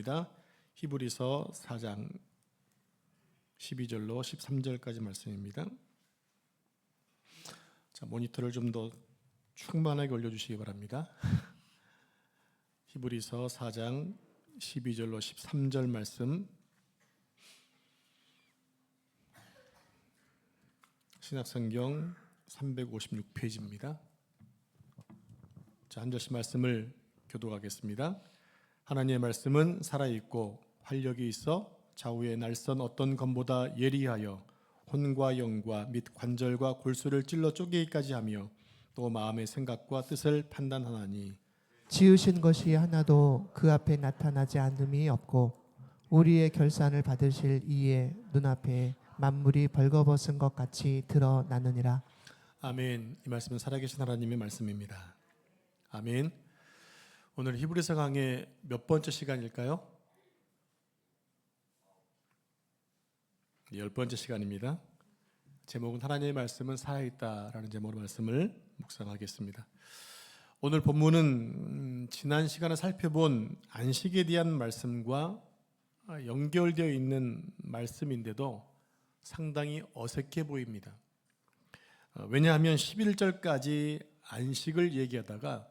말씀입니다. 히브리서 4장 12절로 13절까지 말씀입니다. 자, 모니터를 좀 더 충만하게 올려주시기 바랍니다. 히브리서 4장 12절로 13절 말씀, 신약성경 356페이지입니다. 자, 한 절씩 말씀을 교독하겠습니다. 하나님의 말씀은 살아있고 활력이 있어 좌우의 날선 어떤 검보다 예리하여 혼과 영과 및 관절과 골수를 찔러 쪼개기까지 하며 또 마음의 생각과 뜻을 판단하나니 지으신 것이 하나도 그 앞에 나타나지 않음이 없고 우리의 결산을 받으실 이의 눈앞에 만물이 벌거벗은 것 같이 드러나느니라. 아멘. 이 말씀은 살아계신 하나님의 말씀입니다. 아멘. 오늘 히브리서 강의 몇 번째 시간일까요? 10번째 시간입니다. 제목은 하나님의 말씀은 살아있다라는 제목으로 말씀을 묵상하겠습니다. 오늘 본문은 지난 시간에 살펴본 안식에 대한 말씀과 연결되어 있는 말씀인데도 상당히 어색해 보입니다. 왜냐하면 11절까지 안식을 얘기하다가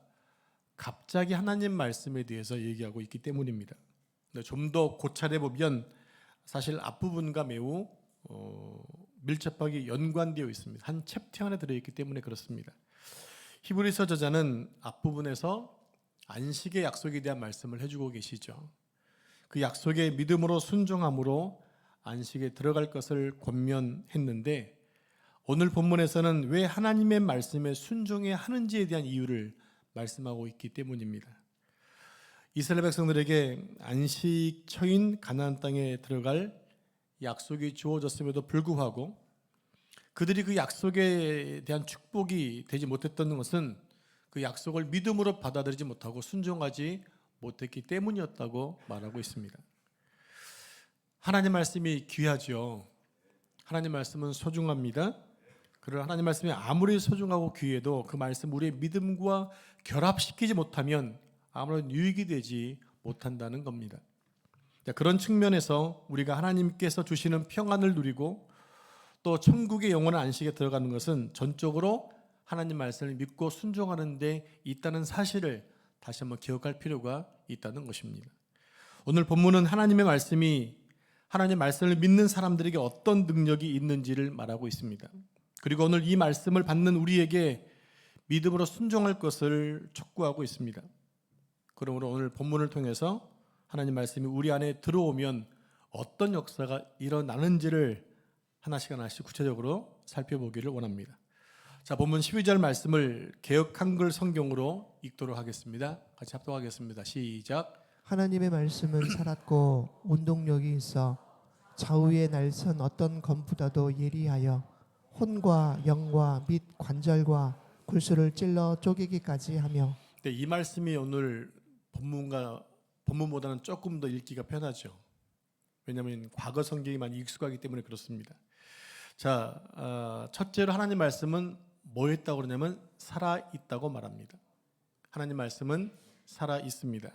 갑자기 하나님 말씀에 대해서 얘기하고 있기 때문입니다. 좀 더 고찰해 보면 사실 앞부분과 매우 밀접하게 연관되어 있습니다. 한 챕터 안에 들어있기 때문에 그렇습니다. 히브리서 저자는 앞부분에서 안식의 약속에 대한 말씀을 해주고 계시죠. 그 약속에 믿음으로 순종함으로 안식에 들어갈 것을 권면했는데 오늘 본문에서는 왜 하나님의 말씀에 순종해야 하는지에 대한 이유를 말씀하고 있기 때문입니다. 이스라엘 백성들에게 안식처인 가나안 땅에 들어갈 약속이 주어졌음에도 불구하고 그들이 그 약속에 대한 축복이 되지 못했던 것은 그 약속을 믿음으로 받아들이지 못하고 순종하지 못했기 때문이었다고 말하고 있습니다. 하나님 말씀이 귀하죠. 하나님 말씀은 소중합니다. 그러나 하나님 말씀이 아무리 소중하고 귀해도 그 말씀 우리의 믿음과 결합시키지 못하면 아무런 유익이 되지 못한다는 겁니다. 그런 측면에서 우리가 하나님께서 주시는 평안을 누리고 또 천국의 영원한 안식에 들어가는 것은 전적으로 하나님 말씀을 믿고 순종하는 데 있다는 사실을 다시 한번 기억할 필요가 있다는 것입니다. 오늘 본문은 하나님의 말씀이 하나님의 말씀을 믿는 사람들에게 어떤 능력이 있는지를 말하고 있습니다. 그리고 오늘 이 말씀을 받는 우리에게 믿음으로 순종할 것을 촉구하고 있습니다. 그러므로 오늘 본문을 통해서 하나님 말씀이 우리 안에 들어오면 어떤 역사가 일어나는지를 하나씩 하나씩 구체적으로 살펴보기를 원합니다. 자, 본문 12절 말씀을 개역 한글 성경으로 읽도록 하겠습니다. 같이 합독하겠습니다. 시작. 하나님의 말씀은 살았고 운동력이 있어 좌우의 날선 어떤 검보다도 예리하여 혼과 영과 및 관절과 골수를 찔러 쪼개기까지 하며. 네, 이 말씀이 오늘 본문보다는 조금 더 읽기가 편하죠. 왜냐하면 과거 성경이 많이 익숙하기 때문에 그렇습니다. 자, 첫째로 하나님 말씀은 뭐 했다고 그러냐면 살아있다고 말합니다. 하나님 말씀은 살아있습니다.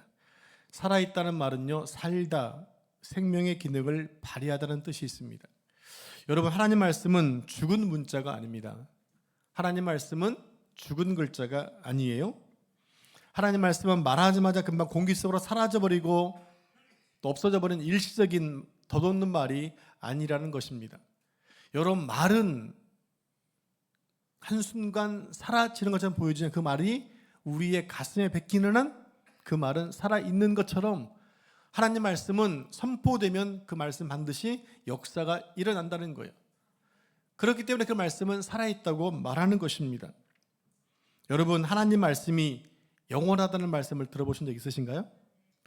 살아있다는 말은요, 살다, 생명의 기능을 발휘하다는 뜻이 있습니다. 여러분, 하나님 말씀은 죽은 문자가 아닙니다. 하나님 말씀은 죽은 글자가 아니에요. 하나님 말씀은 말하자마자 금방 공기 속으로 사라져버리고 또 없어져버리는 일시적인 덧없는 말이 아니라는 것입니다. 여러분, 말은 한순간 사라지는 것처럼 보여지는 그 말이 우리의 가슴에 베끼는 한 그 말은 살아있는 것처럼 하나님 말씀은 선포되면 그 말씀 반드시 역사가 일어난다는 거예요. 그렇기 때문에 그 말씀은 살아있다고 말하는 것입니다. 여러분, 하나님 말씀이 영원하다는 말씀을 들어보신 적 있으신가요?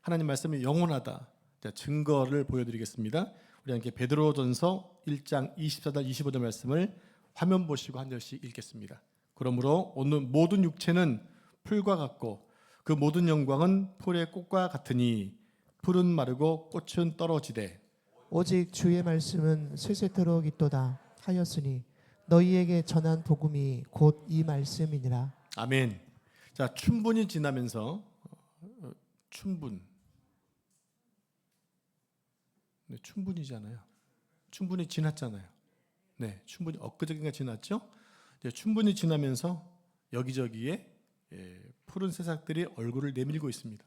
하나님 말씀이 영원하다. 자, 증거를 보여드리겠습니다. 우리 함께 베드로전서 1장 24절 25절 말씀을 화면 보시고 한 절씩 읽겠습니다. 그러므로 오늘 모든 육체는 풀과 같고 그 모든 영광은 풀의 꽃과 같으니 풀은 마르고 꽃은 떨어지되 오직 주의 말씀은 세세토록 있도다 하였으니 너희에게 전한 복음이 곧 이 말씀이니라. 아멘. 자, 춘분이 지나면서 춘분 네, 충분히잖아요. 충분히 지났잖아요. 네, 충분히 엊그저께가 지났죠. 이제 충분히 지나면서 여기저기에 푸른 새싹들이 얼굴을 내밀고 있습니다.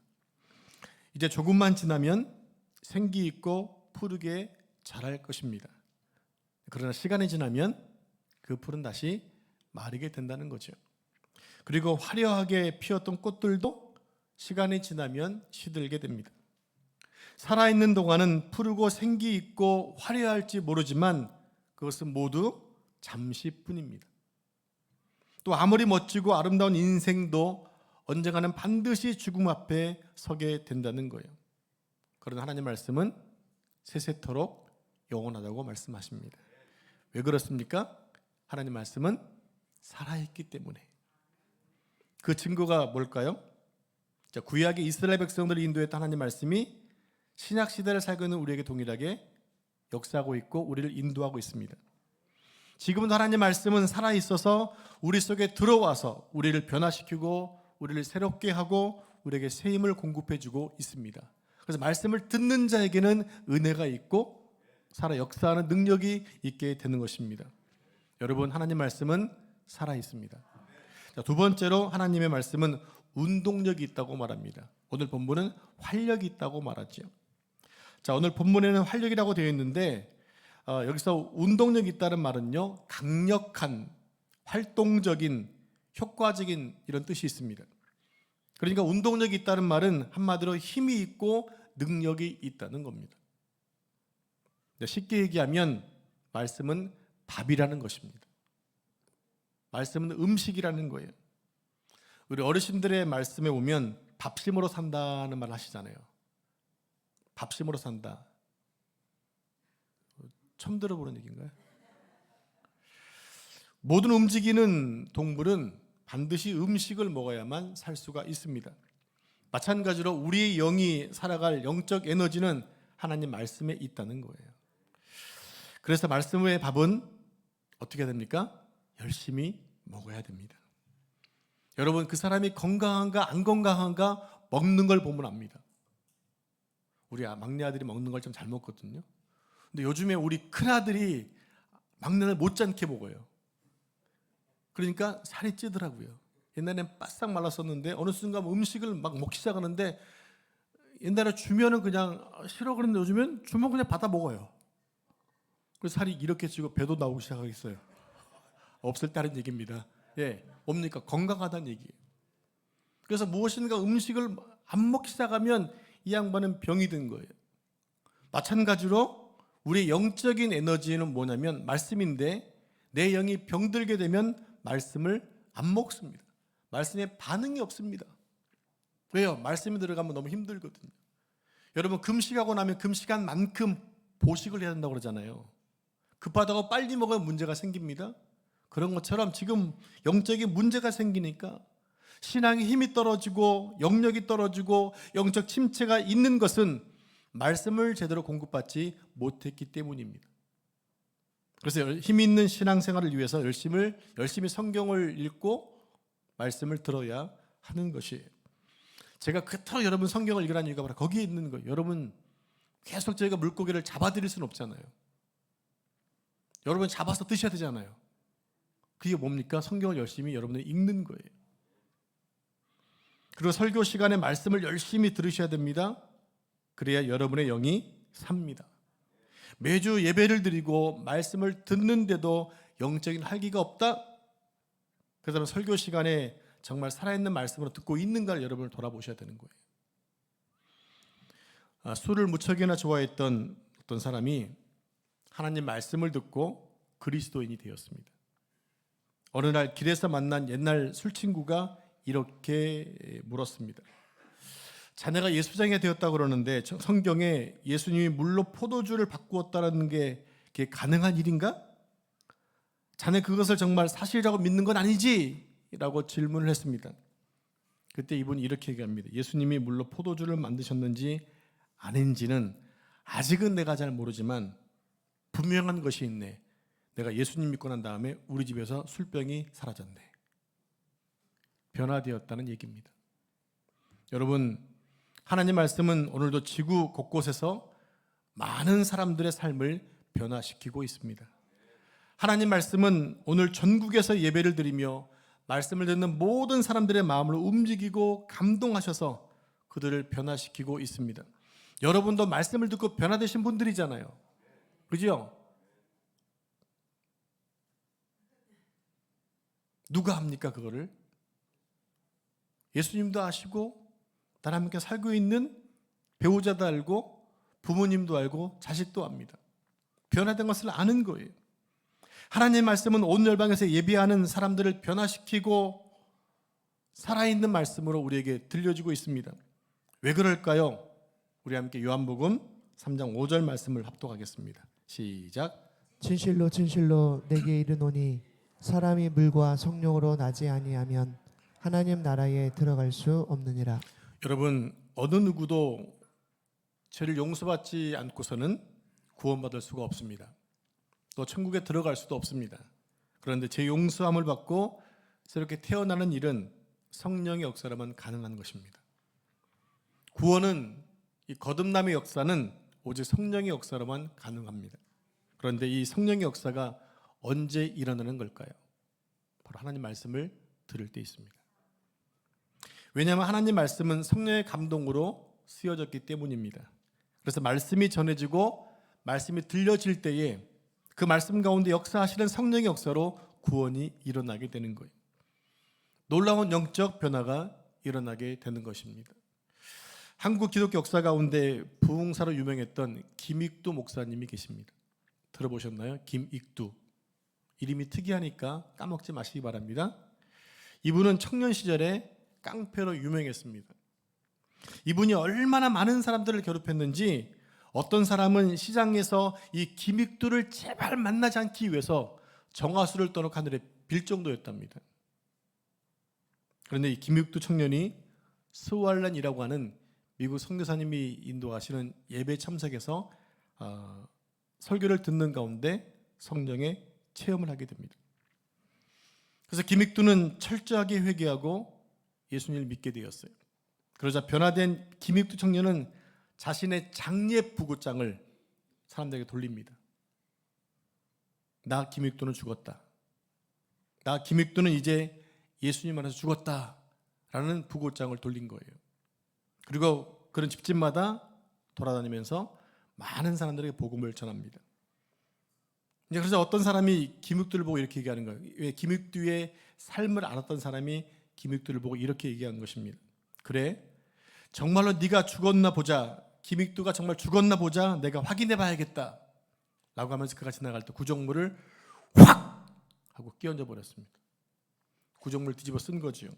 이제 조금만 지나면 생기 있고 푸르게 자랄 것입니다. 그러나 시간이 지나면 그 풀은 다시 마르게 된다는 거죠. 그리고 화려하게 피었던 꽃들도 시간이 지나면 시들게 됩니다. 살아있는 동안은 푸르고 생기 있고 화려할지 모르지만 그것은 모두 잠시뿐입니다. 또 아무리 멋지고 아름다운 인생도 언젠가는 반드시 죽음 앞에 서게 된다는 거예요. 그러나 하나님 말씀은 세세토록 영원하다고 말씀하십니다. 왜 그렇습니까? 하나님 말씀은 살아있기 때문에. 그 증거가 뭘까요? 자, 구약의 이스라엘 백성들을 인도했던 하나님 말씀이 신약 시대를 살고 있는 우리에게 동일하게 역사하고 있고 우리를 인도하고 있습니다. 지금도 하나님 말씀은 살아있어서 우리 속에 들어와서 우리를 변화시키고 우리를 새롭게 하고 우리에게 새 힘을 공급해주고 있습니다. 그래서 말씀을 듣는 자에게는 은혜가 있고 살아 역사하는 능력이 있게 되는 것입니다. 여러분, 하나님 말씀은 살아있습니다. 자, 두 번째로 하나님의 말씀은 운동력이 있다고 말합니다. 오늘 본문은 활력이 있다고 말하죠. 자, 오늘 본문에는 활력이라고 되어 있는데 여기서 운동력이 있다는 말은요, 강력한, 활동적인, 효과적인 이런 뜻이 있습니다. 그러니까 운동력이 있다는 말은 한마디로 힘이 있고 능력이 있다는 겁니다. 쉽게 얘기하면 말씀은 밥이라는 것입니다. 말씀은 음식이라는 거예요. 우리 어르신들의 말씀에 보면 밥심으로 산다는 말 하시잖아요. 밥심으로 산다. 처음 들어보는 얘기인가요? 모든 움직이는 동물은 반드시 음식을 먹어야만 살 수가 있습니다. 마찬가지로 우리의 영이 살아갈 영적 에너지는 하나님 말씀에 있다는 거예요. 그래서 말씀의 밥은 어떻게 해야 됩니까? 열심히 먹어야 됩니다. 여러분, 그 사람이 건강한가 안 건강한가 먹는 걸 보면 압니다. 우리 막내 아들이 먹는 걸 좀 잘 먹거든요. 근데 요즘에 우리 큰 아들이 막내를 못지않게 먹어요. 그러니까 살이 찌더라고요. 옛날엔 바싹 말랐었는데 어느 순간 음식을 막 먹기 시작하는데 옛날에 주면은 그냥 싫어 그랬는데 요즘엔 주면 그냥 받아 먹어요. 그래서 살이 이렇게 찌고 배도 나오기 시작하겠어요. 없을 때 하는 얘기입니다. 예, 뭡니까? 건강하다는 얘기예요. 그래서 무엇인가 음식을 안 먹기 시작하면 이 양반은 병이 든 거예요. 마찬가지로 우리의 영적인 에너지는 뭐냐면 말씀인데 내 영이 병들게 되면 말씀을 안 먹습니다. 말씀에 반응이 없습니다. 왜요? 말씀이 들어가면 너무 힘들거든요. 여러분, 금식하고 나면 금식한만큼 보식을 해야 된다고 그러잖아요. 급하다고 빨리 먹으면 문제가 생깁니다. 그런 것처럼 지금 영적인 문제가 생기니까 신앙의 힘이 떨어지고 영력이 떨어지고 영적 침체가 있는 것은 말씀을 제대로 공급받지 못했기 때문입니다. 그래서 힘 있는 신앙생활을 위해서 열심히 성경을 읽고 말씀을 들어야 하는 것이에요. 제가 그토록 여러분 성경을 읽으라는 이유가 바로 거기에 있는 거예요. 여러분 계속 저희가 물고기를 잡아드릴 수는 없잖아요. 여러분 잡아서 드셔야 되잖아요. 그게 뭡니까? 성경을 열심히 여러분들이 읽는 거예요. 그리고 설교 시간에 말씀을 열심히 들으셔야 됩니다. 그래야 여러분의 영이 삽니다. 매주 예배를 드리고 말씀을 듣는데도 영적인 활기가 없다? 그래서 설교 시간에 정말 살아있는 말씀으로 듣고 있는가를 여러분을 돌아보셔야 되는 거예요. 술을 무척이나 좋아했던 어떤 사람이 하나님 말씀을 듣고 그리스도인이 되었습니다. 어느 날 길에서 만난 옛날 술친구가 이렇게 물었습니다. 자네가 예수장이 되었다고 그러는데 성경에 예수님이 물로 포도주를 바꾸었다는 게 그게 가능한 일인가? 자네 그것을 정말 사실이라고 믿는 건 아니지? 라고 질문을 했습니다. 그때 이분이 이렇게 얘기합니다. 예수님이 물로 포도주를 만드셨는지 아닌지는 아직은 내가 잘 모르지만 분명한 것이 있네. 내가 예수님 믿고 난 다음에 우리 집에서 술병이 사라졌네. 변화되었다는 얘기입니다. 여러분, 하나님 말씀은 오늘도 지구 곳곳에서 많은 사람들의 삶을 변화시키고 있습니다. 하나님 말씀은 오늘 전국에서 예배를 드리며 말씀을 듣는 모든 사람들의 마음을 움직이고 감동하셔서 그들을 변화시키고 있습니다. 여러분도 말씀을 듣고 변화되신 분들이잖아요. 그죠? 누가 합니까 그거를? 예수님도 아시고 나랑 함께 살고 있는 배우자도 알고 부모님도 알고 자식도 압니다. 변화된 것을 아는 거예요. 하나님의 말씀은 온 열방에서 예배하는 사람들을 변화시키고 살아있는 말씀으로 우리에게 들려주고 있습니다. 왜 그럴까요? 우리 함께 요한복음 3장 5절 말씀을 합독하겠습니다. 시작. 진실로 진실로 내게 이르노니 사람이 물과 성령으로 나지 아니하면 하나님 나라에 들어갈 수 없느니라. 여러분, 어느 누구도 죄를 용서받지 않고서는 구원받을 수가 없습니다. 또 천국에 들어갈 수도 없습니다. 그런데 죄 용서함을 받고 새롭게 태어나는 일은 성령의 역사라면 가능한 것입니다. 구원은, 이 거듭남의 역사는 오직 성령의 역사로만 가능합니다. 그런데 이 성령의 역사가 언제 일어나는 걸까요? 바로 하나님 말씀을 들을 때 있습니다. 왜냐하면 하나님 말씀은 성령의 감동으로 쓰여졌기 때문입니다. 그래서 말씀이 전해지고 말씀이 들려질 때에 그 말씀 가운데 역사하시는 성령의 역사로 구원이 일어나게 되는 거예요. 놀라운 영적 변화가 일어나게 되는 것입니다. 한국 기독교 역사 가운데 부흥사로 유명했던 김익두 목사님이 계십니다. 들어보셨나요? 김익두. 이름이 특이하니까 까먹지 마시기 바랍니다. 이분은 청년 시절에 깡패로 유명했습니다. 이분이 얼마나 많은 사람들을 괴롭혔는지 어떤 사람은 시장에서 이 김익두를 제발 만나지 않기 위해서 정화수를 떠놓고 하늘에 빌 정도였답니다. 그런데 이 김익두 청년이 스왈란이라고 하는 미국 선교사님이 인도하시는 예배 참석에서 설교를 듣는 가운데 성령의 체험을 하게 됩니다. 그래서 김익두는 철저하게 회개하고 예수님을 믿게 되었어요. 그러자 변화된 김익두 청년은 자신의 장례 부고장을 사람들에게 돌립니다. 나 김익두는 죽었다. 나 김익두는 이제 예수님 안에서 죽었다라는 부고장을 돌린 거예요. 그리고 그런 집집마다 돌아다니면서 많은 사람들에게 복음을 전합니다. 이제 그래서 어떤 사람이 김익두를 보고 이렇게 얘기하는 거예요. 왜 김익두의 삶을 알았던 사람이 김익두를 보고 이렇게 얘기한 것입니다. 그래, 정말로 네가 죽었나 보자. 김익두가 정말 죽었나 보자. 내가 확인해 봐야겠다. 라고 하면서 그가 지나갈 때 구정물을 확 하고 끼얹어 버렸습니다. 구정물 뒤집어 쓴 거지요.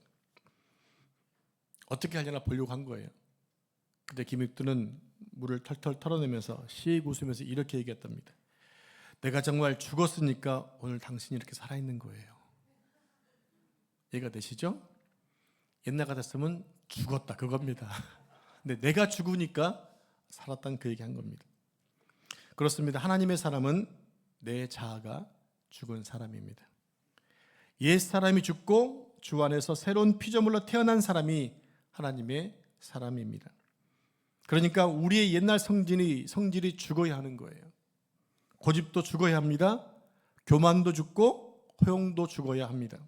어떻게 하려나 보려고 한 거예요. 근데 김익두는 물을 털털 털어내면서 씩 웃으면서 이렇게 얘기했답니다. 내가 정말 죽었으니까 오늘 당신이 이렇게 살아있는 거예요. 이해가 되시죠? 옛날 같았으면 죽었다 그겁니다. 근데 내가 죽으니까 살았다는 그 얘기한 겁니다. 그렇습니다. 하나님의 사람은 내 자아가 죽은 사람입니다. 옛 사람이 죽고 주 안에서 새로운 피조물로 태어난 사람이 하나님의 사람입니다. 그러니까 우리의 옛날 성질이 죽어야 하는 거예요. 고집도 죽어야 합니다. 교만도 죽고 허용도 죽어야 합니다.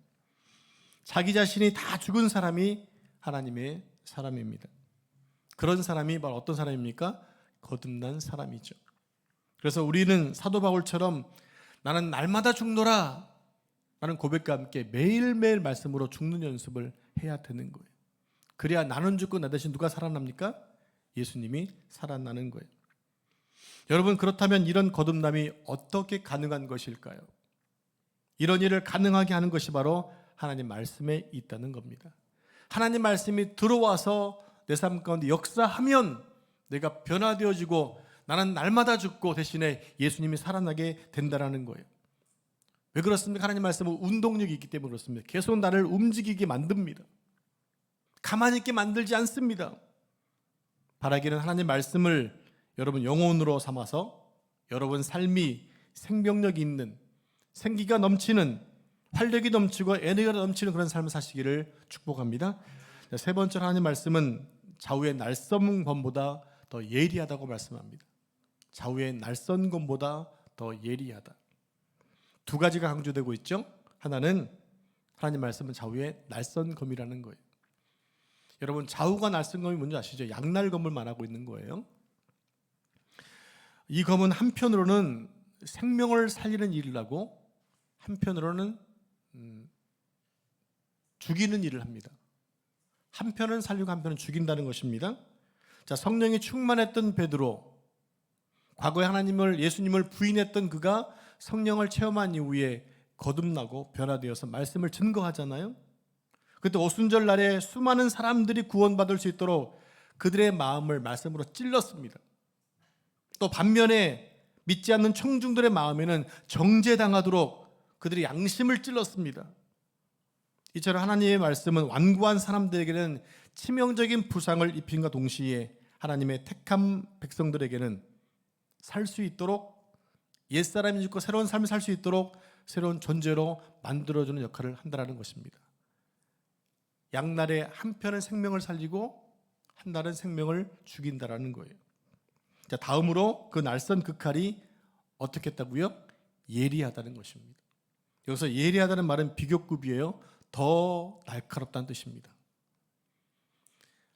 자기 자신이 다 죽은 사람이 하나님의 사람입니다. 그런 사람이 바로 어떤 사람입니까? 거듭난 사람이죠. 그래서 우리는 사도 바울처럼 나는 날마다 죽노라 라는 고백과 함께 매일매일 말씀으로 죽는 연습을 해야 되는 거예요. 그래야 나는 죽고 나 대신 누가 살아납니까? 예수님이 살아나는 거예요. 여러분, 그렇다면 이런 거듭남이 어떻게 가능한 것일까요? 이런 일을 가능하게 하는 것이 바로 하나님 말씀에 있다는 겁니다. 하나님 말씀이 들어와서 내 삶 가운데 역사하면 내가 변화되어지고 나는 날마다 죽고 대신에 예수님이 살아나게 된다는 거예요. 왜 그렇습니까? 하나님 말씀은 운동력이 있기 때문에 그렇습니다. 계속 나를 움직이게 만듭니다. 가만히 있게 만들지 않습니다. 바라기는 하나님 말씀을 여러분 영혼으로 삼아서 여러분 삶이 생명력이 있는, 생기가 넘치는, 활력이 넘치고 에너지가 넘치는 그런 삶을 사시기를 축복합니다. 세 번째로 하나님 말씀은 좌우의 날섬 검보다 더 예리하다고 말씀합니다. 좌우의 날선 검보다 더 예리하다. 두 가지가 강조되고 있죠. 하나는 하나님 말씀은 좌우의 날선 검이라는 거예요. 여러분, 좌우가 날선 검이 뭔지 아시죠? 양날 검을 말하고 있는 거예요. 이 검은 한편으로는 생명을 살리는 일을 하고 한편으로는 죽이는 일을 합니다. 한편은 살리고 한편은 죽인다는 것입니다. 자, 성령이 충만했던 베드로, 과거에 예수님을 부인했던 그가 성령을 체험한 이후에 거듭나고 변화되어서 말씀을 증거하잖아요. 그때 오순절 날에 수많은 사람들이 구원받을 수 있도록 그들의 마음을 말씀으로 찔렀습니다. 또 반면에 믿지 않는 청중들의 마음에는 정죄당하도록 그들의 양심을 찔렀습니다. 이처럼 하나님의 말씀은 완고한 사람들에게는 치명적인 부상을 입힌과 동시에 하나님의 택한 백성들에게는 살 수 있도록, 옛사람이 죽고 새로운 삶을 살 수 있도록 새로운 존재로 만들어주는 역할을 한다는 것입니다. 양날의 한편은 생명을 살리고 한날은 생명을 죽인다라는 거예요. 자, 다음으로 그 날선 그 칼이 어떻게 했다고요? 예리하다는 것입니다. 여기서 예리하다는 말은 비교급이에요. 더 날카롭다는 뜻입니다.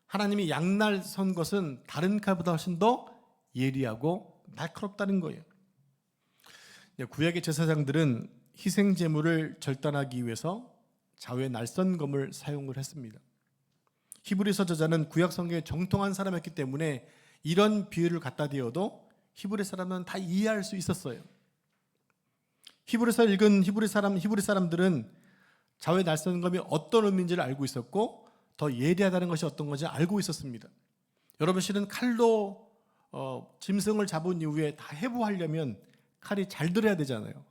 하나님이 양날 선 것은 다른 칼보다 훨씬 더 예리하고 날카롭다는 거예요. 구약의 제사장들은 희생 제물을 절단하기 위해서 좌우의 날선 검을 사용을 했습니다. 히브리서 저자는 구약 성경에 정통한 사람이었기 때문에 이런 비유를 갖다 대어도 히브리 사람은 다 이해할 수 있었어요. 히브리서 읽은 히브리 사람들은 좌우의 날선 검이 어떤 의미인지를 알고 있었고 더 예리하다는 것이 어떤 건지 알고 있었습니다. 여러분, 실은 칼로 짐승을 잡은 이후에 다 해부하려면 칼이 잘 들어야 되잖아요.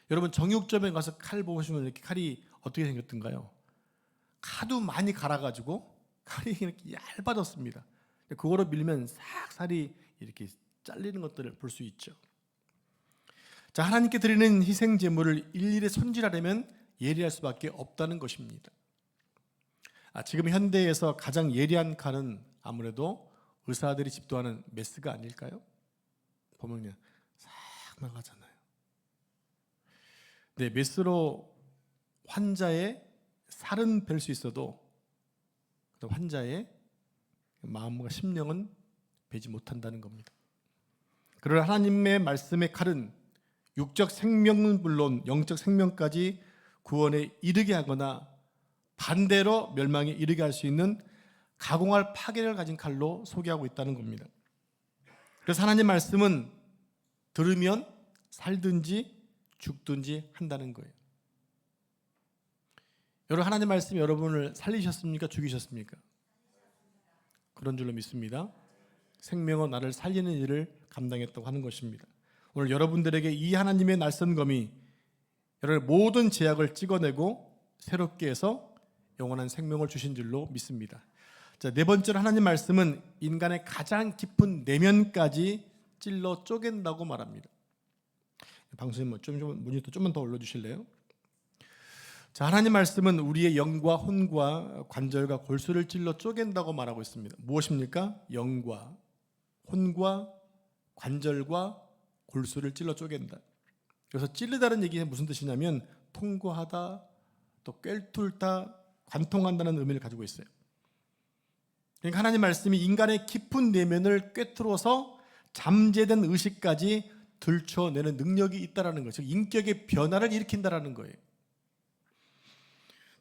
여러분, 정육점에 가서 칼 보시면 이렇게 칼이 어떻게 생겼던가요? 하도 많이 갈아가지고 칼이 이렇게 얇아졌습니다. 그거로 밀면 싹 살이 이렇게 잘리는 것들을 볼 수 있죠. 자, 하나님께 드리는 희생 제물을 일일이 손질하려면 예리할 수밖에 없다는 것입니다. 지금 현대에서 가장 예리한 칼은 아무래도 의사들이 집도하는 메스가 아닐까요? 보면 그냥 싹 나가잖아요. 네, 메스로 환자의 살은 뺄 수 있어도 환자의 마음과 심령은 베지 못한다는 겁니다. 그러나 하나님의 말씀의 칼은 육적 생명은 물론 영적 생명까지 구원에 이르게 하거나 반대로 멸망에 이르게 할 수 있는 가공할 파괴를 가진 칼로 소개하고 있다는 겁니다. 그래서 하나님 말씀은 들으면 살든지 죽든지 한다는 거예요. 여러분, 하나님 말씀이 여러분을 살리셨습니까? 죽이셨습니까? 그런 줄로 믿습니다. 생명은 나를 살리는 일을 감당했다고 하는 것입니다. 오늘 여러분들에게 이 하나님의 날선검이 여러분의 모든 제약을 찍어내고 새롭게 해서 영원한 생명을 주신 줄로 믿습니다. 자, 네 번째로 하나님 말씀은 인간의 가장 깊은 내면까지 찔러 쪼갠다고 말합니다. 방송님 모니터 좀만 더 올려주실래요? 자, 하나님 말씀은 우리의 영과 혼과 관절과 골수를 찔러 쪼갠다고 말하고 있습니다. 무엇입니까? 영과 혼과 관절과 골수를 찔러 쪼갠다. 그래서 찔르다는 얘기가 무슨 뜻이냐면 통과하다, 또 꿰뚫다, 관통한다는 의미를 가지고 있어요. 그러니까 하나님 말씀이 인간의 깊은 내면을 꿰뚫어서 잠재된 의식까지 들춰내는 능력이 있다라는 거죠. 인격의 변화를 일으킨다라는 거예요.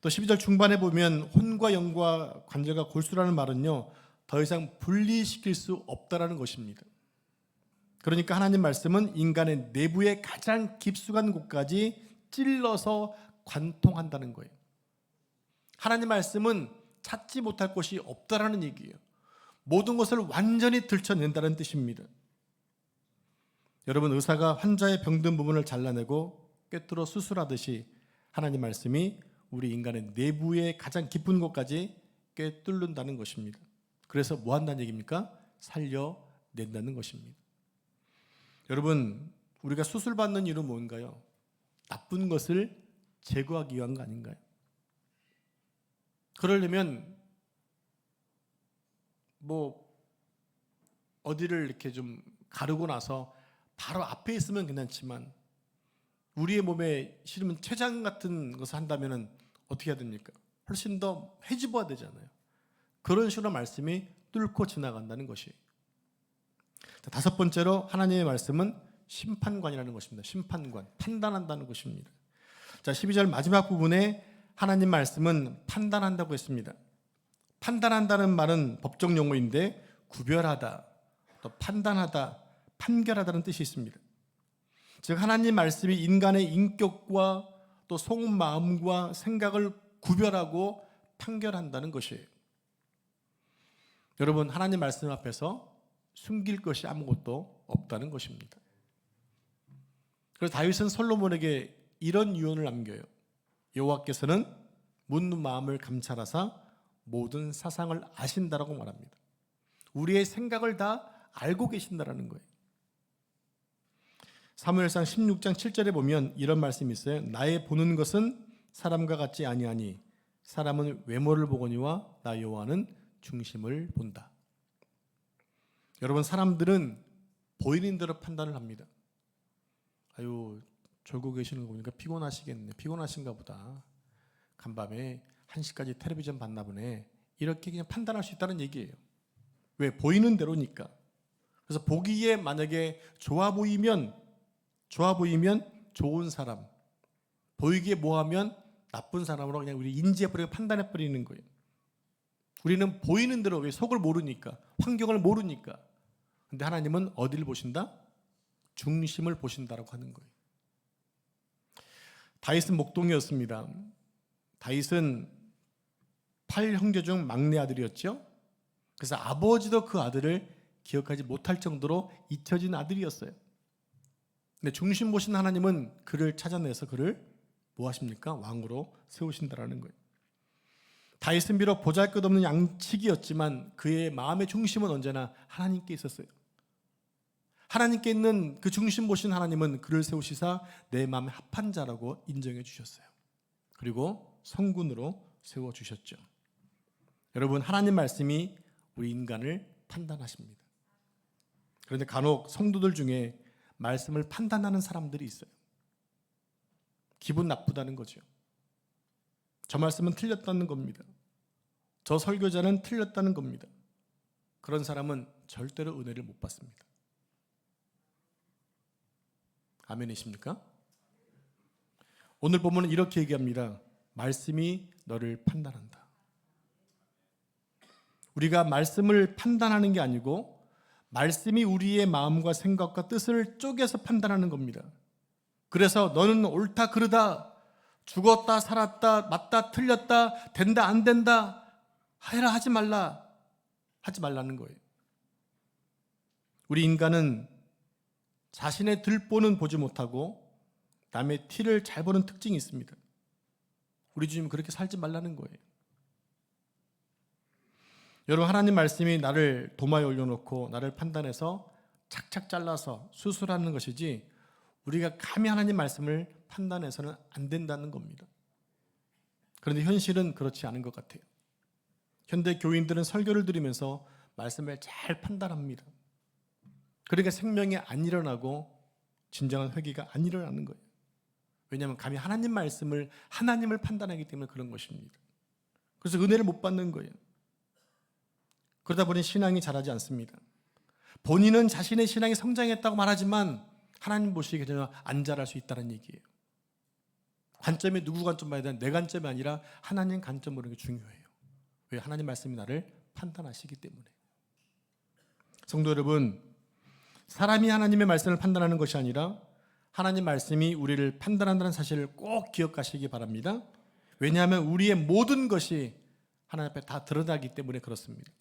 또 12절 중반에 보면 혼과 영과 관절과 골수라는 말은요, 더 이상 분리시킬 수 없다라는 것입니다. 그러니까 하나님 말씀은 인간의 내부의 가장 깊숙한 곳까지 찔러서 관통한다는 거예요. 하나님 말씀은 찾지 못할 곳이 없다라는 얘기예요. 모든 것을 완전히 들춰낸다는 뜻입니다. 여러분, 의사가 환자의 병든 부분을 잘라내고 꿰뚫어 수술하듯이 하나님 말씀이 우리 인간의 내부의 가장 깊은 곳까지 꿰뚫는다는 것입니다. 그래서 뭐 한다는 얘기입니까? 살려낸다는 것입니다. 여러분, 우리가 수술받는 이유는 뭔가요? 나쁜 것을 제거하기 위한 거 아닌가요? 그러려면 어디를 이렇게 좀 가르고 나서 바로 앞에 있으면 괜찮지만 우리의 몸에 실으면 췌장 같은 것을 한다면 어떻게 해야 됩니까? 훨씬 더 헤집어야 되잖아요. 그런 식으로 말씀이 뚫고 지나간다는 것이. 자, 다섯 번째로 하나님의 말씀은 심판관이라는 것입니다. 심판관, 판단한다는 것입니다. 자, 12절 마지막 부분에 하나님 말씀은 판단한다고 했습니다. 판단한다는 말은 법적 용어인데 구별하다, 또 판단하다, 판결하다는 뜻이 있습니다. 즉 하나님 말씀이 인간의 인격과 또 속마음과 생각을 구별하고 판결한다는 것이에요. 여러분, 하나님 말씀 앞에서 숨길 것이 아무것도 없다는 것입니다. 그래서 다윗은 솔로몬에게 이런 유언을 남겨요. 여호와께서는 묻는 마음을 감찰하사 모든 사상을 아신다라고 말합니다. 우리의 생각을 다 알고 계신다라는 거예요. 사무엘상 16장 7절에 보면 이런 말씀이 있어요. 나의 보는 것은 사람과 같지 아니하니 사람은 외모를 보거니와 나 여호와는 중심을 본다. 여러분, 사람들은 보이는 대로 판단을 합니다. 아유, 졸고 계시는 거 보니까 피곤하시겠네. 피곤하신가 보다. 간밤에 1시까지 텔레비전 봤나 보네. 이렇게 그냥 판단할 수 있다는 얘기예요. 왜? 보이는 대로니까. 그래서 보기에 만약에 좋아 보이면 좋은 사람, 보이기에 뭐하면 나쁜 사람으로 그냥 우리 인지해버리고 판단해버리는 거예요. 우리는 보이는 대로, 왜? 속을 모르니까, 환경을 모르니까. 근데 하나님은 어디를 보신다? 중심을 보신다라고 하는 거예요. 다윗은 목동이었습니다. 다윗은 8형제 중 막내 아들이었죠. 그래서 아버지도 그 아들을 기억하지 못할 정도로 잊혀진 아들이었어요. 근데 중심 보신 하나님은 그를 찾아내서 그를 뭐 하십니까? 왕으로 세우신다라는 거예요. 다윗은 비록 보잘것없는 양치기였지만 그의 마음의 중심은 언제나 하나님께 있었어요. 하나님께 있는 그 중심 보신 하나님은 그를 세우시사 내 마음에 합한 자라고 인정해 주셨어요. 그리고 성군으로 세워주셨죠. 여러분, 하나님 말씀이 우리 인간을 판단하십니다. 그런데 간혹 성도들 중에 말씀을 판단하는 사람들이 있어요. 기분 나쁘다는 거죠. 저 말씀은 틀렸다는 겁니다. 저 설교자는 틀렸다는 겁니다. 그런 사람은 절대로 은혜를 못 받습니다. 아멘이십니까? 오늘 본문은 이렇게 얘기합니다. 말씀이 너를 판단한다. 우리가 말씀을 판단하는 게 아니고 말씀이 우리의 마음과 생각과 뜻을 쪼개서 판단하는 겁니다. 그래서 너는 옳다 그르다, 죽었다 살았다, 맞다 틀렸다, 된다 안 된다, 해라 하지 말라, 하지 말라는 거예요. 우리 인간은 자신의 들보는 보지 못하고 남의 티를 잘 보는 특징이 있습니다. 우리 주님은 그렇게 살지 말라는 거예요. 여러분, 하나님 말씀이 나를 도마에 올려놓고 나를 판단해서 착착 잘라서 수술하는 것이지 우리가 감히 하나님 말씀을 판단해서는 안 된다는 겁니다. 그런데 현실은 그렇지 않은 것 같아요. 현대 교인들은 설교를 들으면서 말씀을 잘 판단합니다. 그러니까 생명이 안 일어나고 진정한 회개가 안 일어나는 거예요. 왜냐하면 감히 하나님 말씀을, 하나님을 판단하기 때문에 그런 것입니다. 그래서 은혜를 못 받는 거예요. 그러다 보니 신앙이 자라지 않습니다. 본인은 자신의 신앙이 성장했다고 말하지만 하나님 보시기에 전혀 안 자랄 수 있다는 얘기예요. 관점이 누구 관점 봐야 되나? 내 관점이 아니라 하나님 관점 보는 게 중요해요. 왜? 하나님 말씀이 나를 판단하시기 때문에. 성도 여러분, 사람이 하나님의 말씀을 판단하는 것이 아니라 하나님 말씀이 우리를 판단한다는 사실을 꼭 기억하시기 바랍니다. 왜냐하면 우리의 모든 것이 하나님 앞에 다 드러나기 때문에 그렇습니다.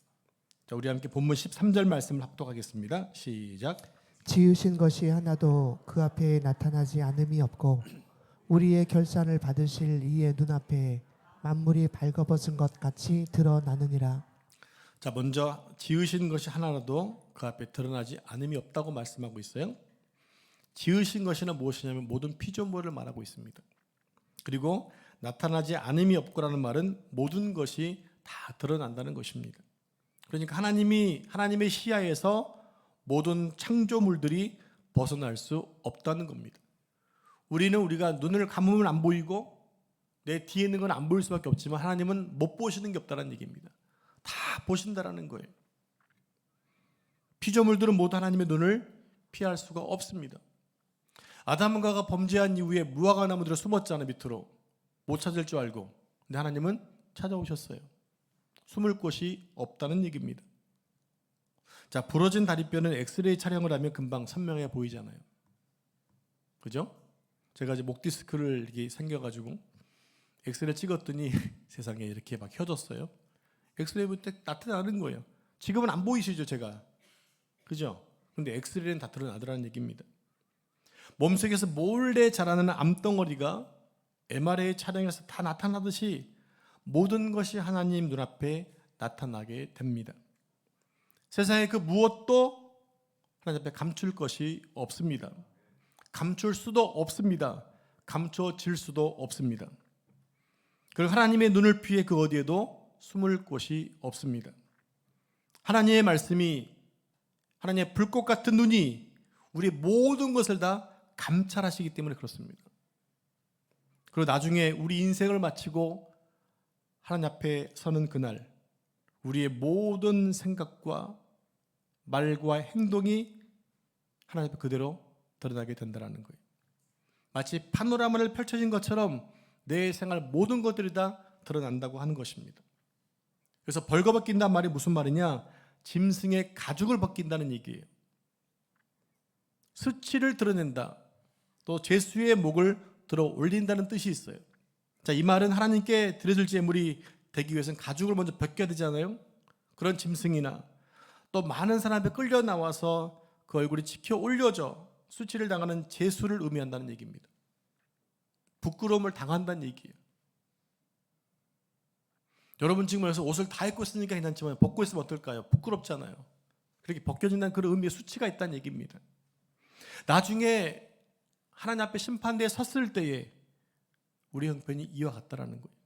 자, 우리 함께 본문 13절 말씀을 합독하겠습니다. 시작. 지으신 것이 하나도 그 앞에 나타나지 않음이 없고 우리의 결산을 받으실 이의 눈앞에 만물이 발거벗은 것 같이 드러나느니라. 자, 먼저 지으신 것이 하나라도 그 앞에 드러나지 않음이 없다고 말씀하고 있어요. 지으신 것이는 무엇이냐면 모든 피조물을 말하고 있습니다. 그리고 나타나지 않음이 없고라는 말은 모든 것이 다 드러난다는 것입니다. 그러니까 하나님의 시야에서 모든 창조물들이 벗어날 수 없다는 겁니다. 우리는 우리가 눈을 감으면 안 보이고 내 뒤에 있는 건 안 보일 수밖에 없지만 하나님은 못 보시는 게 없다는 얘기입니다. 다 보신다라는 거예요. 피조물들은 모두 하나님의 눈을 피할 수가 없습니다. 아담과 범죄한 이후에 무화과 나무들을 숨었잖아요. 밑으로 못 찾을 줄 알고. 근데 하나님은 찾아오셨어요. 숨을 곳이 없다는 얘기입니다. 자, 부러진 다리뼈는 엑스레이 촬영을 하면 금방 선명해 보이잖아요. 그죠? 제가 이제 목 디스크를 이렇게 생겨가지고 엑스레이 찍었더니 세상에 이렇게 막 펴졌어요. 엑스레이 볼 때 나타나는 거예요. 지금은 안 보이시죠, 제가. 그죠? 근데 엑스레이는 다 드러나더라는 얘기입니다. 몸속에서 몰래 자라는 암덩어리가 MRI 촬영에서 다 나타나듯이 모든 것이 하나님 눈앞에 나타나게 됩니다. 세상에 그 무엇도 하나님 앞에 감출 것이 없습니다. 감출 수도 없습니다. 감춰질 수도 없습니다. 그리고 하나님의 눈을 피해 그 어디에도 숨을 곳이 없습니다. 하나님의 말씀이, 하나님의 불꽃 같은 눈이 우리 모든 것을 다 감찰하시기 때문에 그렇습니다. 그리고 나중에 우리 인생을 마치고 하나님 앞에 서는 그날 우리의 모든 생각과 말과 행동이 하나님 앞에 그대로 드러나게 된다는 거예요. 마치 파노라마를 펼쳐진 것처럼 내 생활 모든 것들이 다 드러난다고 하는 것입니다. 그래서 벌거벗긴다는 말이 무슨 말이냐? 짐승의 가죽을 벗긴다는 얘기예요. 수치를 드러낸다. 또 죄수의 목을 들어 올린다는 뜻이 있어요. 자, 이 말은 하나님께 드려질 제물이 되기 위해서는 가죽을 먼저 벗겨야 되잖아요. 그런 짐승이나 또 많은 사람 앞에 끌려 나와서 그 얼굴이 치켜 올려져 수치를 당하는 죄수를 의미한다는 얘기입니다. 부끄러움을 당한다는 얘기예요. 여러분 지금 여기서 옷을 다 입고 있으니까 괜찮지만 벗고 있으면 어떨까요? 부끄럽잖아요. 그렇게 벗겨진다는 그런 의미의 수치가 있다는 얘기입니다. 나중에 하나님 앞에 심판대에 섰을 때에 우리 형편이 이와 같다라는 거예요.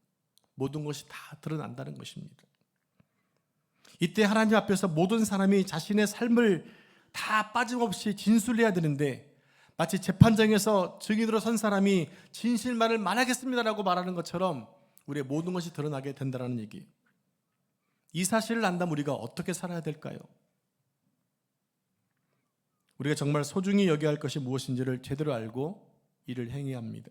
모든 것이 다 드러난다는 것입니다. 이때 하나님 앞에서 모든 사람이 자신의 삶을 다 빠짐없이 진술해야 되는데 마치 재판장에서 증인으로 선 사람이 진실만을 말하겠습니다라고 말하는 것처럼 우리의 모든 것이 드러나게 된다는 얘기예요. 이 사실을 안다면 우리가 어떻게 살아야 될까요? 우리가 정말 소중히 여겨야 할 것이 무엇인지를 제대로 알고 이를 행해야 합니다.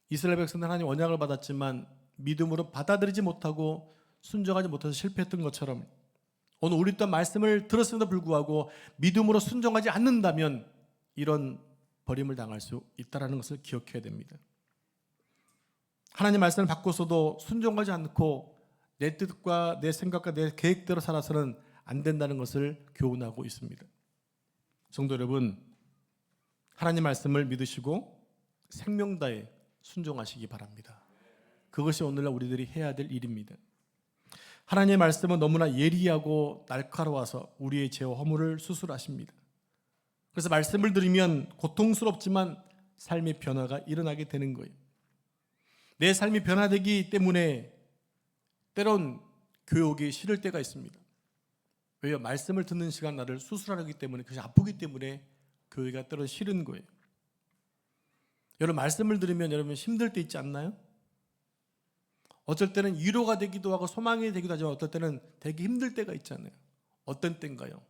이스라엘 백성들 하나님 언약을 받았지만 믿음으로 받아들이지 못하고 순종하지 못해서 실패했던 것처럼 오늘 우리 또한 말씀을 들었음에도 불구하고 믿음으로 순종하지 않는다면 이런 버림을 당할 수 있다는 것을 기억해야 됩니다. 하나님 말씀을 받고서도 순종하지 않고 내 뜻과 내 생각과 내 계획대로 살아서는 안 된다는 것을 교훈하고 있습니다. 성도 여러분, 하나님 말씀을 믿으시고 생명 다해 순종하시기 바랍니다. 그것이 오늘날 우리들이 해야 될 일입니다. 하나님의 말씀은 너무나 예리하고 날카로워서 우리의 죄와 허물을 수술하십니다. 그래서 말씀을 들으면 고통스럽지만 삶의 변화가 일어나게 되는 거예요. 내 삶이 변화되기 때문에 때론 교육이 싫을 때가 있습니다. 왜요? 말씀을 듣는 시간 나를 수술하기 때문에, 그것이 아프기 때문에 교회가 때론 싫은 거예요. 여러분 말씀을 들으면 여러분 힘들 때 있지 않나요? 어쩔 때는 위로가 되기도 하고 소망이 되기도 하지만 어떨 때는 되게 힘들 때가 있잖아요. 어떤 때인가요?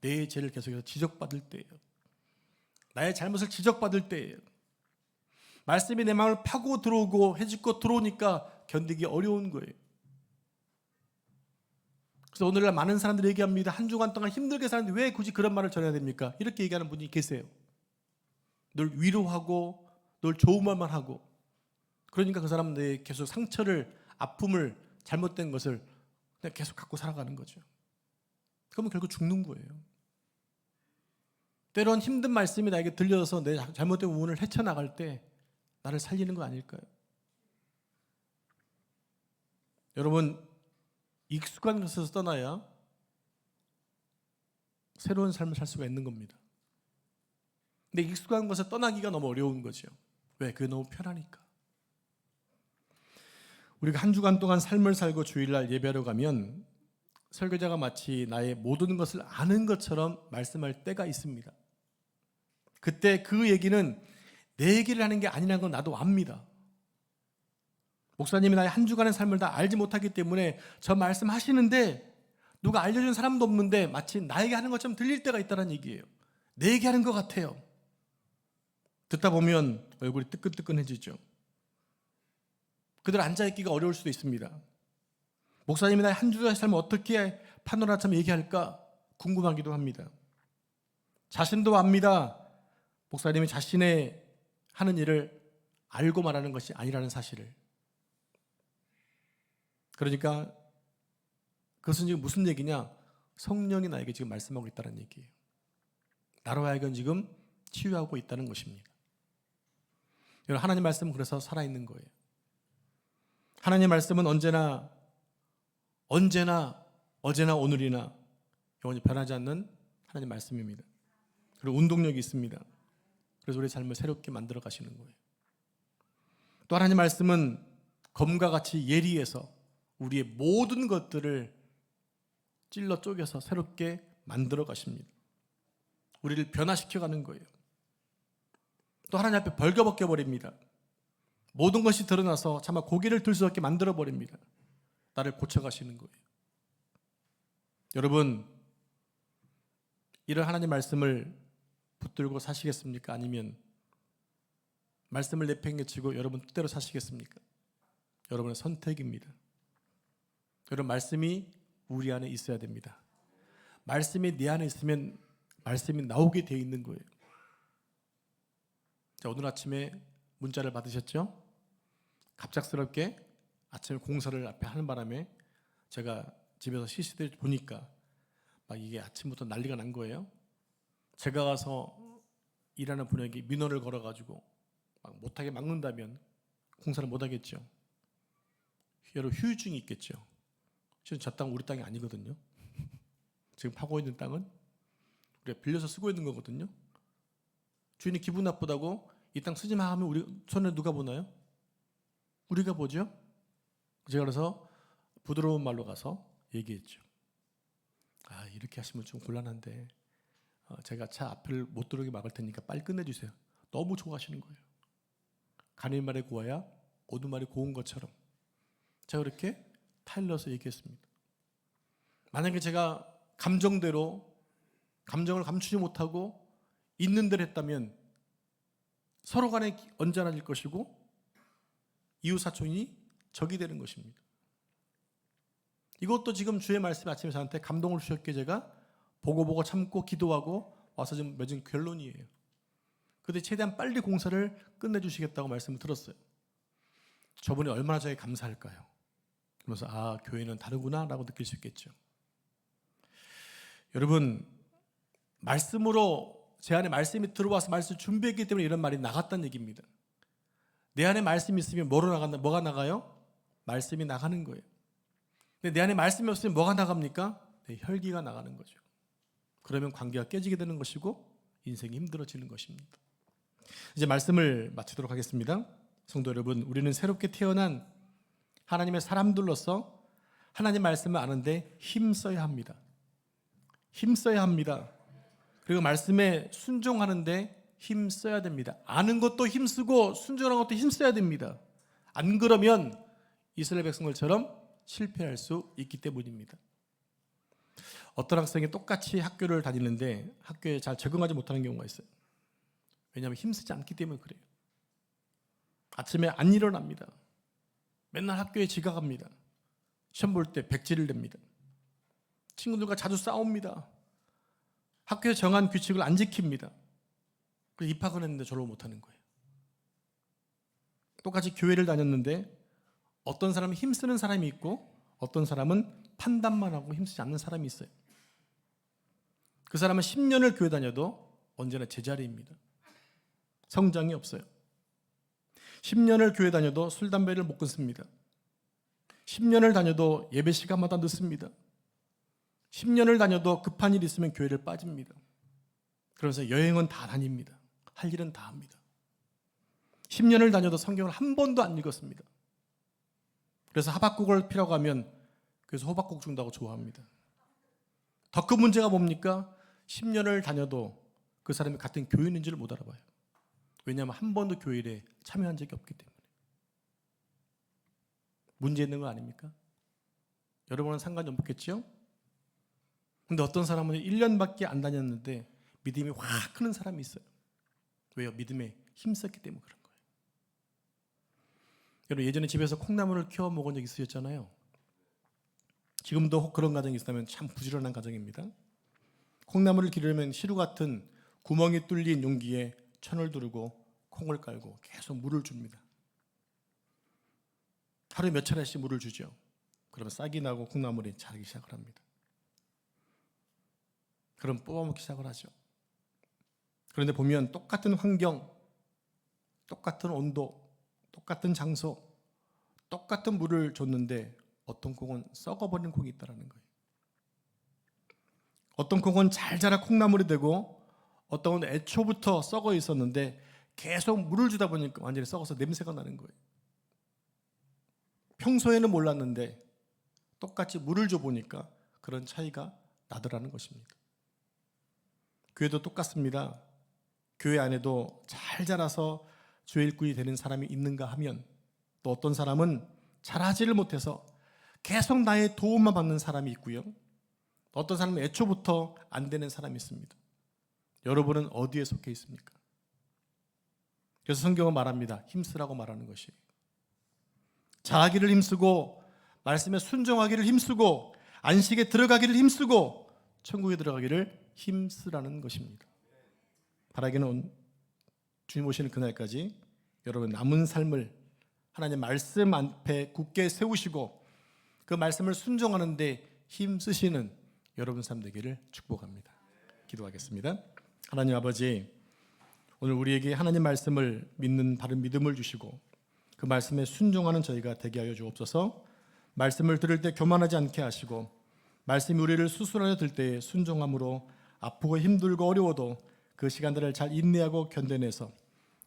내 죄를 계속해서 지적받을 때예요. 나의 잘못을 지적받을 때예요. 말씀이 내 마음을 파고 들어오고 해집고 들어오니까 견디기 어려운 거예요. 그래서 오늘날 많은 사람들이 얘기합니다. 한 주간 동안 힘들게 사는데 왜 굳이 그런 말을 전해야 됩니까? 이렇게 얘기하는 분이 계세요. 널 위로하고 널 좋은 말만 하고, 그러니까 그 사람은 내 계속 상처를, 아픔을, 잘못된 것을 그냥 계속 갖고 살아가는 거죠. 그러면 결국 죽는 거예요. 때론 힘든 말씀이 나에게 들려서 내 잘못된 부분을 헤쳐나갈 때 나를 살리는 거 아닐까요? 여러분, 익숙한 것에서 떠나야 새로운 삶을 살 수가 있는 겁니다. 근데 익숙한 것에 떠나기가 너무 어려운 거죠. 왜? 그게 너무 편하니까. 우리가 한 주간 동안 삶을 살고 주일날 예배하러 가면 설교자가 마치 나의 모든 것을 아는 것처럼 말씀할 때가 있습니다. 그때 그 얘기는 내 얘기를 하는 게 아니라는 건 나도 압니다. 목사님이 나의 한 주간의 삶을 다 알지 못하기 때문에 저 말씀하시는데 누가 알려준 사람도 없는데 마치 나에게 하는 것처럼 들릴 때가 있다는 얘기예요. 내 얘기하는 것 같아요. 듣다 보면 얼굴이 뜨끈뜨끈해지죠. 그대로 앉아있기가 어려울 수도 있습니다. 목사님이 나의 한 주간의 삶을 어떻게 파노라처럼 얘기할까 궁금하기도 합니다. 자신도 압니다. 목사님이 자신의 하는 일을 알고 말하는 것이 아니라는 사실을. 그러니까 그것은 지금 무슨 얘기냐? 성령이 나에게 지금 말씀하고 있다는 얘기예요. 나로 하여금 지금 치유하고 있다는 것입니다. 여러분, 하나님 말씀은 그래서 살아있는 거예요. 하나님 말씀은 언제나 어제나 오늘이나 영원히 변하지 않는 하나님 말씀입니다. 그리고 운동력이 있습니다. 그래서 우리의 삶을 새롭게 만들어 가시는 거예요. 또 하나님 말씀은 검과 같이 예리해서 우리의 모든 것들을 찔러 쪼개서 새롭게 만들어 가십니다. 우리를 변화시켜 가는 거예요. 또 하나님 앞에 벌거벗겨 버립니다. 모든 것이 드러나서 차마 고개를 들 수 없게 만들어 버립니다. 나를 고쳐 가시는 거예요. 여러분, 이런 하나님 말씀을 붙들고 사시겠습니까? 아니면 말씀을 내팽개치고 여러분 뜻대로 사시겠습니까? 여러분의 선택입니다. 여러분, 말씀이 우리 안에 있어야 됩니다. 말씀이 내 안에 있으면 말씀이 나오게 되어 있는 거예요. 자, 오늘 아침에 문자를 받으셨죠? 갑작스럽게 아침에 공사를 앞에 하는 바람에 제가 집에서 CCTV 보니까 막 이게 아침부터 난리가 난 거예요. 제가 가서 일하는 분에게 민원을 걸어가지고 막 못하게 막는다면 공사를 못하겠죠. 여러분, 후유증이 있겠죠. 실은 저 땅은 우리 땅이 아니거든요. 지금 파고 있는 땅은 우리가 빌려서 쓰고 있는 거거든요. 주인이 기분 나쁘다고 이 땅 쓰지 마 하면 우리 손에 누가 보나요? 우리가 보죠. 제가 그래서 부드러운 말로 가서 얘기했죠. 아, 이렇게 하시면 좀 곤란한데 제가 차 앞을 못 들어오게 막을 테니까 빨리 끝내주세요. 너무 좋아하시는 거예요. 가는 말에 고와야 모든 말이 고운 것처럼 제가 그렇게 타일러서 얘기했습니다. 만약에 제가 감정대로 감정을 감추지 못하고 있는 대로 했다면 서로 간에 언짢아질 것이고 이웃사촌이 적이 되는 것입니다. 이것도 지금 주의 말씀이 아침에 저한테 감동을 주셨기에 제가 보고 참고 기도하고 와서 좀 맺은 결론이에요. 그때 최대한 빨리 공사를 끝내주시겠다고 말씀을 들었어요. 저분이 얼마나 저에게 감사할까요? 그러면서 아, 교회는 다르구나 라고 느낄 수 있겠죠. 여러분, 말씀으로 제 안에 말씀이 들어와서 말씀을 준비했기 때문에 이런 말이 나갔다는 얘기입니다. 내 안에 말씀이 있으면 뭐가 나가요? 말씀이 나가는 거예요. 근데 내 안에 말씀이 없으면 뭐가 나갑니까? 내 혈기가 나가는 거죠. 그러면 관계가 깨지게 되는 것이고 인생이 힘들어지는 것입니다. 이제 말씀을 마치도록 하겠습니다. 성도 여러분, 우리는 새롭게 태어난 하나님의 사람들로서 하나님 말씀을 아는데 힘써야 합니다. 힘써야 합니다. 그리고 말씀에 순종하는데 힘써야 됩니다. 아는 것도 힘쓰고 순종하는 것도 힘써야 됩니다. 안 그러면 이스라엘 백성들처럼 실패할 수 있기 때문입니다. 어떤 학생이 똑같이 학교를 다니는데 학교에 잘 적응하지 못하는 경우가 있어요. 왜냐하면 힘쓰지 않기 때문에 그래요. 아침에 안 일어납니다. 맨날 학교에 지각합니다. 시험 볼 때 백지를 냅니다. 친구들과 자주 싸웁니다. 학교에 정한 규칙을 안 지킵니다. 그래서 입학을 했는데 졸업 못하는 거예요. 똑같이 교회를 다녔는데 어떤 사람은 힘쓰는 사람이 있고 어떤 사람은 판단만 하고 힘쓰지 않는 사람이 있어요. 그 사람은 10년을 교회 다녀도 언제나 제자리입니다. 성장이 없어요. 10년을 교회 다녀도 술, 담배를 못 끊습니다. 10년을 다녀도 예배 시간마다 늦습니다. 10년을 다녀도 급한 일이 있으면 교회를 빠집니다. 그러면서 여행은 다 다닙니다. 할 일은 다 합니다. 10년을 다녀도 성경을 한 번도 안 읽었습니다. 그래서 하박국을 피라고 하면 그래서 호박국 준다고 좋아합니다. 더 큰 문제가 뭡니까? 10년을 다녀도 그 사람이 같은 교인인지를 못 알아봐요. 왜냐하면 한 번도 교회에 참여한 적이 없기 때문에. 문제 있는 거 아닙니까? 여러분은 상관이 없겠죠? 근데 어떤 사람은 1년밖에 안 다녔는데 믿음이 확 크는 사람이 있어요. 왜요? 믿음에 힘썼기 때문에 그런 거예요. 여러분 예전에 집에서 콩나물을 키워 먹은 적 있으셨잖아요. 지금도 혹 그런 가정이 있다면 참 부지런한 가정입니다. 콩나물을 기르려면 시루 같은 구멍이 뚫린 용기에 천을 두르고 콩을 깔고 계속 물을 줍니다. 하루에 몇 차례씩 물을 주죠. 그러면 싹이 나고 콩나물이 자라기 시작을 합니다. 그럼 뽑아먹기 시작을 하죠. 그런데 보면 똑같은 환경, 똑같은 온도, 똑같은 장소, 똑같은 물을 줬는데 어떤 콩은 썩어버린 콩이 있다는 거예요. 어떤 콩은 잘 자라 콩나물이 되고 어떤 건 애초부터 썩어 있었는데 계속 물을 주다 보니까 완전히 썩어서 냄새가 나는 거예요. 평소에는 몰랐는데 똑같이 물을 줘보니까 그런 차이가 나더라는 것입니다. 교회도 똑같습니다. 교회 안에도 잘 자라서 주의 일꾼이 되는 사람이 있는가 하면 또 어떤 사람은 잘하지를 못해서 계속 나의 도움만 받는 사람이 있고요. 어떤 사람은 애초부터 안 되는 사람이 있습니다. 여러분은 어디에 속해 있습니까? 그래서 성경은 말합니다. 힘쓰라고 말하는 것이. 잘하기를 힘쓰고 말씀에 순종하기를 힘쓰고 안식에 들어가기를 힘쓰고 천국에 들어가기를 힘쓰라는 것입니다. 바라기는 주님 오시는 그날까지 여러분 남은 삶을 하나님 말씀 앞에 굳게 세우시고 그 말씀을 순종하는 데 힘쓰시는 여러분 삶 되기를 축복합니다. 기도하겠습니다. 하나님 아버지, 오늘 우리에게 하나님 말씀을 믿는 바른 믿음을 주시고 그 말씀에 순종하는 저희가 되게 하여 주옵소서. 말씀을 들을 때 교만하지 않게 하시고 말씀이 우리를 수술하여 들 때에 순종함으로 아프고 힘들고 어려워도 그 시간들을 잘 인내하고 견뎌내서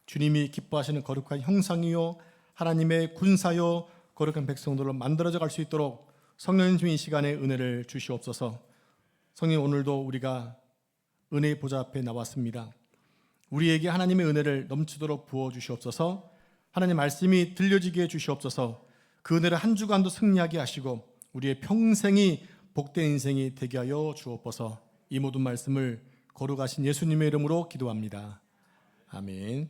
주님이 기뻐하시는 거룩한 형상이요 하나님의 군사요 거룩한 백성들로 만들어져 갈 수 있도록 성령님 이 시간에 은혜를 주시옵소서. 성령 오늘도 우리가 은혜의 보좌 앞에 나왔습니다. 우리에게 하나님의 은혜를 넘치도록 부어 주시옵소서. 하나님 말씀이 들려지게 해 주시옵소서. 그 은혜를 한 주간도 승리하게 하시고 우리의 평생이 복된 인생이 되게 하여 주옵소서. 이 모든 말씀을 거룩하신 예수님의 이름으로 기도합니다. 아멘.